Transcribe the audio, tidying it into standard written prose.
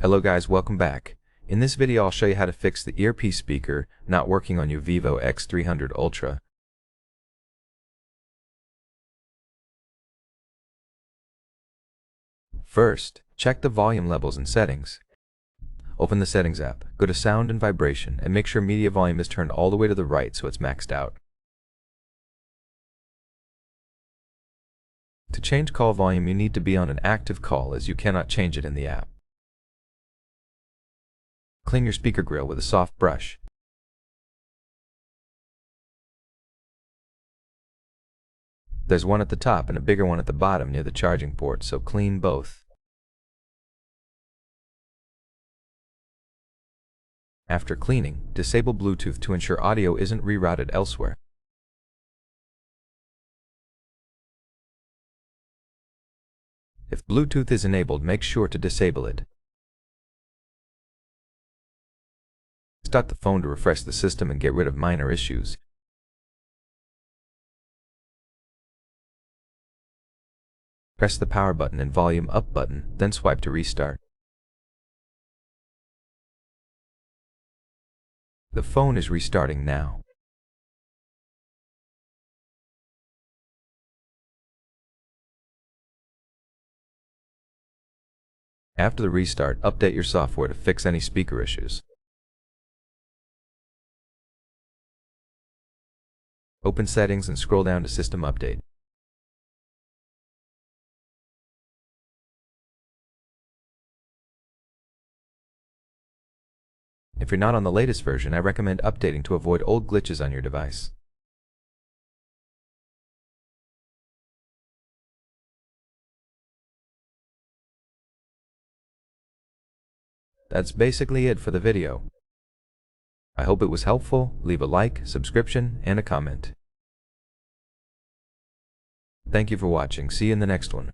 Hello guys, welcome back. In this video I'll show you how to fix the earpiece speaker not working on your VIVO X300 Ultra. First, check the volume levels and settings. Open the Settings app, go to Sound and Vibration, and make sure media volume is turned all the way to the right so it's maxed out. To change call volume you need to be on an active call as you cannot change it in the app. Clean your speaker grill with a soft brush. There's one at the top and a bigger one at the bottom near the charging port, so clean both. After cleaning, disable Bluetooth to ensure audio isn't rerouted elsewhere. If Bluetooth is enabled, make sure to disable it. Start the phone to refresh the system and get rid of minor issues. Press the power button and volume up button, then swipe to restart. The phone is restarting now. After the restart, update your software to fix any speaker issues. Open Settings and scroll down to System Update. If you're not on the latest version, I recommend updating to avoid old glitches on your device. That's basically it for the video. I hope it was helpful. Leave a like, subscription, and a comment. Thank you for watching. See you in the next one.